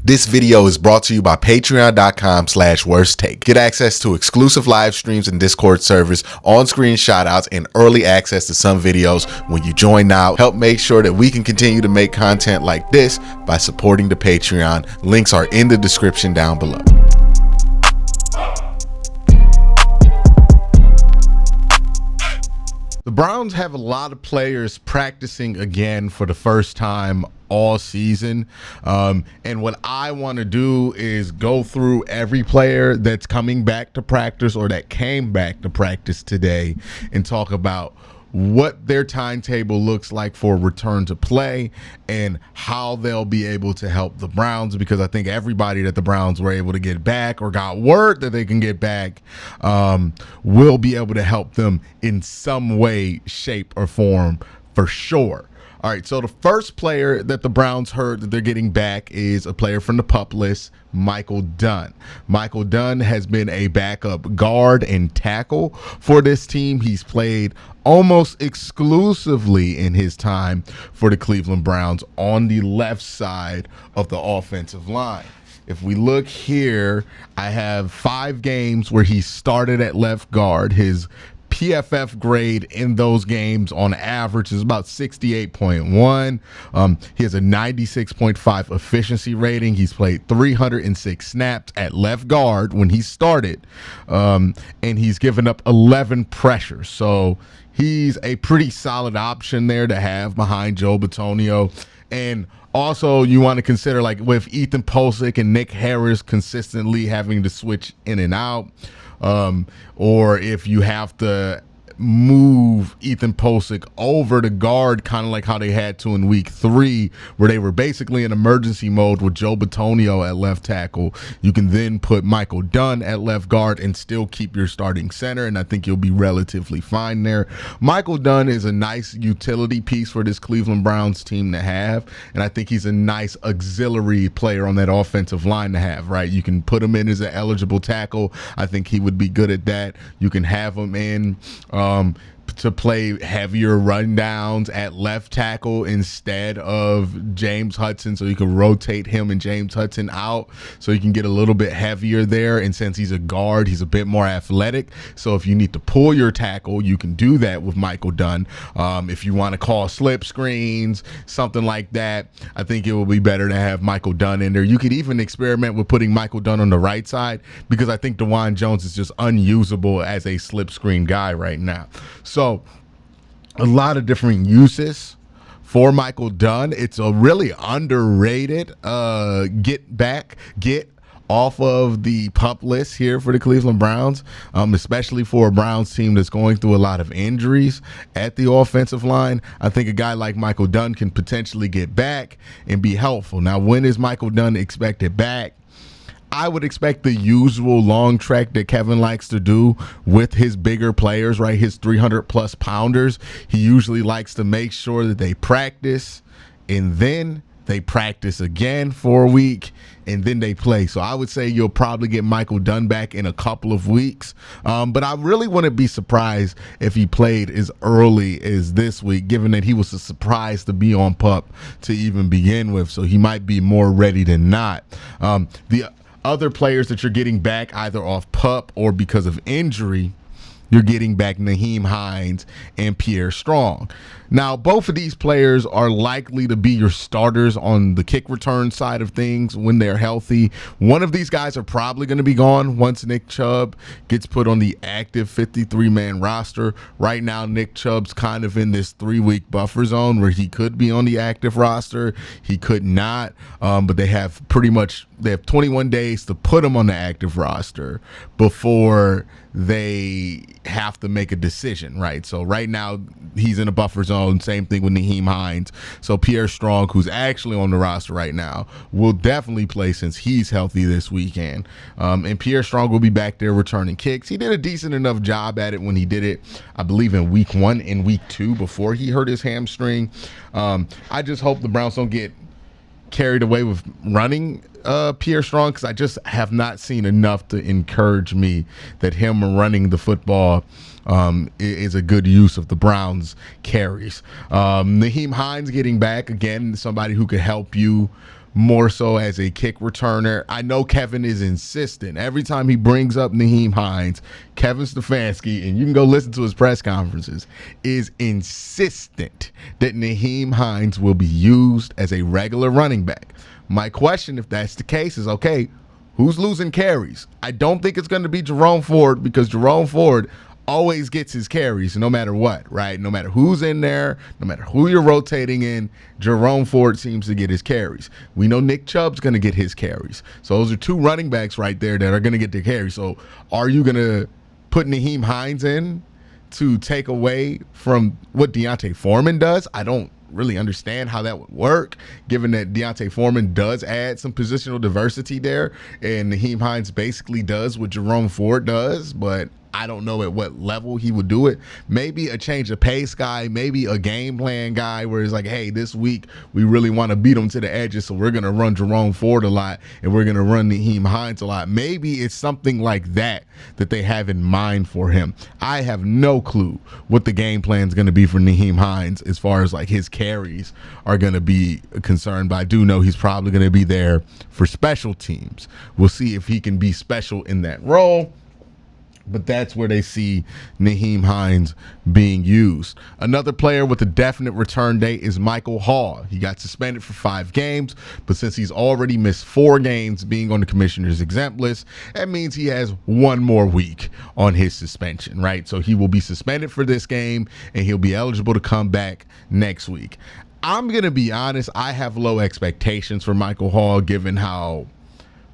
This video is brought to you by patreon.com/worsttake. Get access to exclusive live streams and Discord servers, on-screen shoutouts, and early access to some videos when you join now. Help make sure that we can continue to make content like this by supporting the Patreon. Links are in the description down below. The Browns have a lot of players practicing again for the first time all season. And what I want to do is go through every player that's coming back to practice or that came back to practice today and talk about what their timetable looks like for return to play and how they'll be able to help the Browns, because I think everybody that the Browns were able to get back or got word that they can get back will be able to help them in some way, shape, or form for sure. All right, so the first player that the Browns heard that they're getting back is a player from the PUP list, Michael Dunn. Michael Dunn has been a backup guard and tackle for this team. He's played almost exclusively in his time for the Cleveland Browns on the left side of the offensive line. If we look here, I have 5 games where he started at left guard. His PFF grade in those games on average is about 68.1. He has a 96.5 efficiency rating. He's played 306 snaps at left guard when he started, and he's given up 11 pressures. So he's a pretty solid option there to have behind Joe Bitonio. And also, you want to consider, like, with Ethan Posick and Nick Harris consistently having to switch in and out, or if you have to move Ethan Posick over to guard, kind of like how they had to in week 3, where they were basically in emergency mode with Joe Bitonio at left tackle. You can then put Michael Dunn at left guard and still keep your starting center, and I think you'll be relatively fine there. Michael Dunn is a nice utility piece for this Cleveland Browns team to have, and I think he's a nice auxiliary player on that offensive line to have, right? You can put him in as an eligible tackle. I think he would be good at that. You can have him in to play heavier rundowns at left tackle instead of James Hudson, so you can rotate him and James Hudson out so you can get a little bit heavier there. And since he's a guard, he's a bit more athletic, so if you need to pull your tackle, you can do that with Michael Dunn. If you want to call slip screens, something like that, I think it will be better to have Michael Dunn in there. You could even experiment with putting Michael Dunn on the right side, because I think DeJuan Jones is just unusable as a slip screen guy right now. So a lot of different uses for Michael Dunn. It's a really underrated get off of the PUP list here for the Cleveland Browns, especially for a Browns team that's going through a lot of injuries at the offensive line. I think a guy like Michael Dunn can potentially get back and be helpful. Now, when is Michael Dunn expected back? I would expect the usual long trek that Kevin likes to do with his bigger players, right? His 300-plus pounders. He usually likes to make sure that they practice, and then they practice again for a week, and then they play. So I would say you'll probably get Michael Dunn back in a couple of weeks. But I really wouldn't be surprised if he played as early as this week, given that he was a surprise to be on PUP to even begin with. So he might be more ready than not. The other players that you're getting back either off PUP or because of injury, you're getting back Nyheim Hines and Pierre Strong. Now, both of these players are likely to be your starters on the kick return side of things when they're healthy. One of these guys are probably going to be gone once Nick Chubb gets put on the active 53-man roster. Right now, Nick Chubb's kind of in this 3-week buffer zone where he could be on the active roster. He could not, but they have 21 days to put him on the active roster before they have to make a decision, right? So right now, he's in a buffer zone. Same thing with Nyheim Hines. So Pierre Strong, who's actually on the roster right now, will definitely play since he's healthy this weekend. And Pierre Strong will be back there returning kicks. He did a decent enough job at it when he did it, I believe, in week 1 and week 2 before he hurt his hamstring. I just hope the Browns don't get carried away with running Pierre Strong, because I just have not seen enough to encourage me that him running the football is a good use of the Browns' carries. Nyheim Hines getting back, again, somebody who could help you more so as a kick returner. I know Kevin is insistent. Every time he brings up Nyheim Hines, Kevin Stefanski, and you can go listen to his press conferences, is insistent that Nyheim Hines will be used as a regular running back. My question, if that's the case, is okay, who's losing carries? I don't think it's going to be Jerome Ford, because Jerome Ford always gets his carries no matter what, right? No matter who's in there, no matter who you're rotating in, Jerome Ford seems to get his carries. We know Nick Chubb's going to get his carries. So those are two running backs right there that are going to get their carries. So are you going to put Nyheim Hines in to take away from what Deontay Foreman does? I don't really understand how that would work, given that Deontay Foreman does add some positional diversity there, and Nyheim Hines basically does what Jerome Ford does, but I don't know at what level he would do it. Maybe a change of pace guy, maybe a game plan guy where it's like, hey, this week we really want to beat him to the edges, so we're going to run Jerome Ford a lot and we're going to run Nyheim Hines a lot. Maybe it's something like that they have in mind for him. I have no clue what the game plan is going to be for Nyheim Hines as far as like his carries are going to be concerned, but I do know he's probably going to be there for special teams. We'll see if he can be special in that role. But that's where they see Nyheim Hines being used. Another player with a definite return date is Michael Hall. He got suspended for 5 games, but since he's already missed 4 games being on the commissioner's exempt list, that means he has 1 more week on his suspension, right? So he will be suspended for this game, and he'll be eligible to come back next week. I'm going to be honest, I have low expectations for Michael Hall given how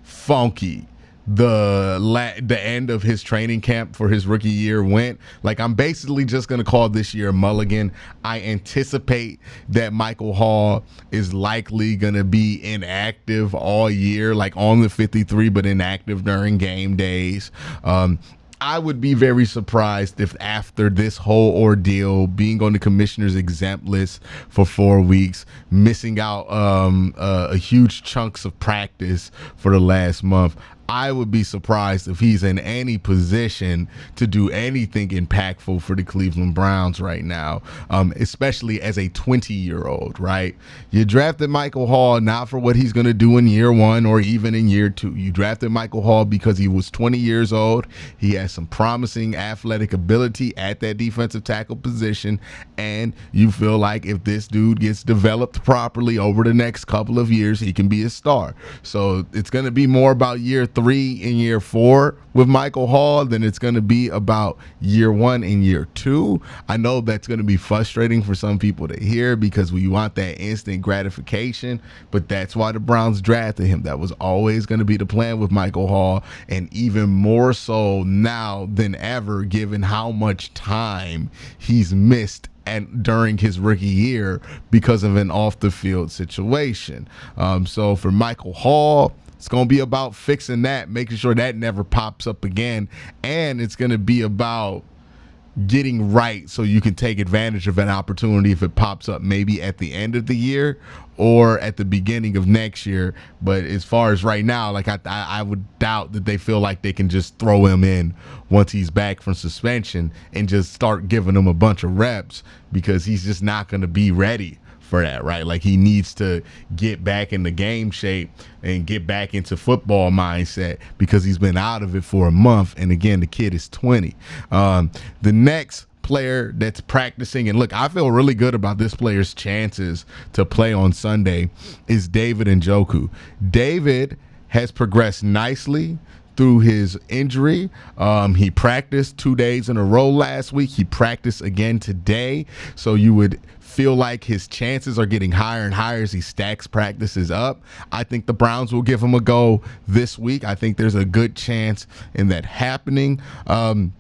funky the end of his training camp for his rookie year went. Like, I'm basically just going to call this year a mulligan. I anticipate that Michael Hall is likely going to be inactive all year, like on the 53, but inactive during game days. I would be very surprised if after this whole ordeal, being on the commissioner's exempt list for 4 weeks, missing out a huge chunks of practice for the last month, I would be surprised if he's in any position to do anything impactful for the Cleveland Browns right now, especially as a 20-year-old, right? You drafted Michael Hall not for what he's going to do in year 1 or even in year 2. You drafted Michael Hall because he was 20 years old. He has some promising athletic ability at that defensive tackle position, and you feel like if this dude gets developed properly over the next couple of years, he can be a star. So it's going to be more about year 3 and year 4 with Michael Hall than it's going to be about year 1 and year 2. I know that's going to be frustrating for some people to hear because we want that instant gratification, but that's why the Browns drafted him. That was always going to be the plan with Michael Hall, and even more so now than ever given how much time he's missed and during his rookie year because of an off-the-field situation. So for Michael Hall, it's going to be about fixing that, making sure that never pops up again, and it's going to be about getting right so you can take advantage of an opportunity if it pops up maybe at the end of the year or at the beginning of next year. But as far as right now, like I would doubt that they feel like they can just throw him in once he's back from suspension and just start giving him a bunch of reps, because he's just not going to be ready for that, right? Like, he needs to get back in the game shape and get back into football mindset because he's been out of it for a month. And again, the kid is 20. The next player that's practicing, and look, I feel really good about this player's chances to play on Sunday, is David Njoku. David has progressed nicely through his injury. He practiced 2 days in a row last week. He practiced again today. So you would feel like his chances are getting higher and higher as he stacks practices up. I think the Browns will give him a go this week. I think there's a good chance in that happening. And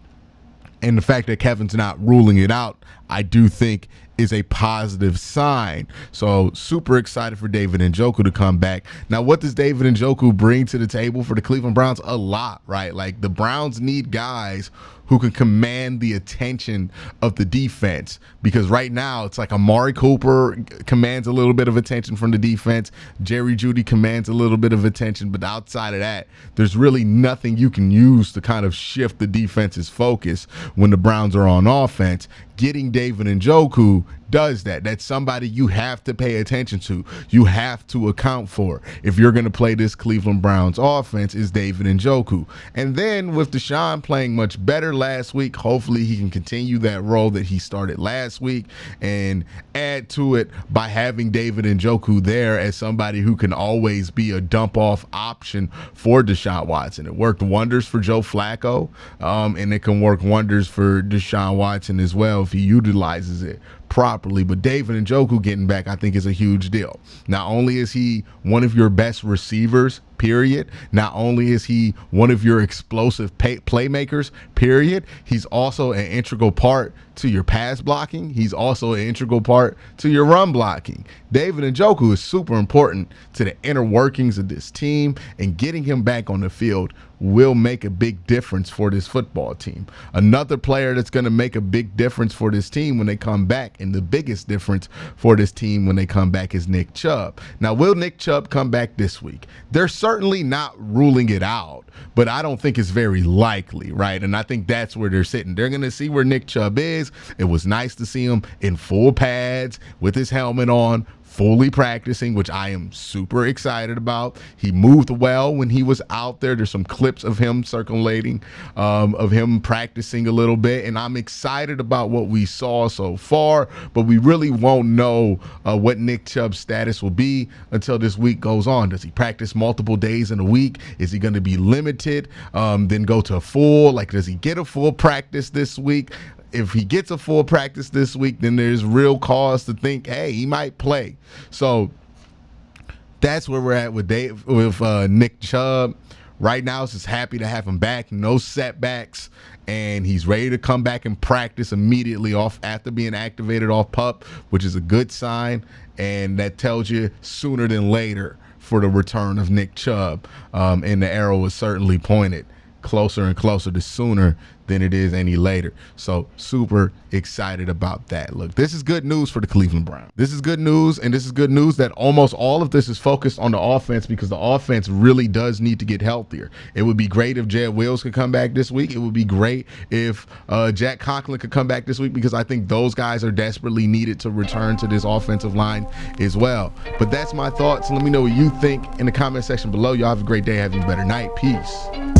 the fact that Kevin's not ruling it out, I do think is a positive sign. So super excited for David Njoku to come back. Now, what does David Njoku bring to the table for the Cleveland Browns? A lot, right? Like, the Browns need guys who can command the attention of the defense, because right now it's like Amari Cooper commands a little bit of attention from the defense. Jerry Jeudy commands a little bit of attention, but outside of that, there's really nothing you can use to kind of shift the defense's focus when the Browns are on offense. Getting David Njoku does that. That's somebody you have to pay attention to. You have to account for if you're going to play this Cleveland Browns offense is David Njoku. And then with Deshaun playing much better last week, hopefully he can continue that role that he started last week and add to it by having David Njoku there as somebody who can always be a dump off option for Deshaun Watson. It worked wonders for Joe Flacco, and it can work wonders for Deshaun Watson as well if he utilizes it properly. But David Njoku getting back, I think, is a huge deal. Not only is he one of your best receivers, period. Not only is he one of your explosive playmakers, period. He's also an integral part to your pass blocking. He's also an integral part to your run blocking. David Njoku is super important to the inner workings of this team, and getting him back on the field will make a big difference for this football team. Another player that's going to make a big difference for this team when they come back, and the biggest difference for this team when they come back, is Nick Chubb. Now, will Nick Chubb come back this week? They're certainly not ruling it out, but I don't think it's very likely, right? And I think that's where they're sitting. They're going to see where Nick Chubb is. It was nice to see him in full pads with his helmet on, fully practicing, which I am super excited about. He moved well when he was out there. There's some clips of him circulating, of him practicing a little bit, and I'm excited about what we saw so far, but we really won't know what Nick Chubb's status will be until this week goes on. Does he practice multiple days in a week? Is he going to be limited, then go to a full? Like, does he get a full practice this week? If he gets a full practice this week, then there's real cause to think, hey, he might play. So that's where we're at with Nick Chubb. Right now, it's just happy to have him back. No setbacks. And he's ready to come back and practice immediately off after being activated off PUP, which is a good sign. And that tells you sooner than later for the return of Nick Chubb. And the arrow is certainly pointed closer and closer to sooner than it is any later. So super excited about that. Look, this is good news for the Cleveland Browns. This is good news, and this is good news that almost all of this is focused on the offense, because the offense really does need to get healthier. It would be great if Jed Wills could come back this week. It would be great if Jack Conklin could come back this week, because I think those guys are desperately needed to return to this offensive line as well. But that's my thoughts. Let me know what you think in the comment section below. Y'all have a great day. Have a better night. Peace.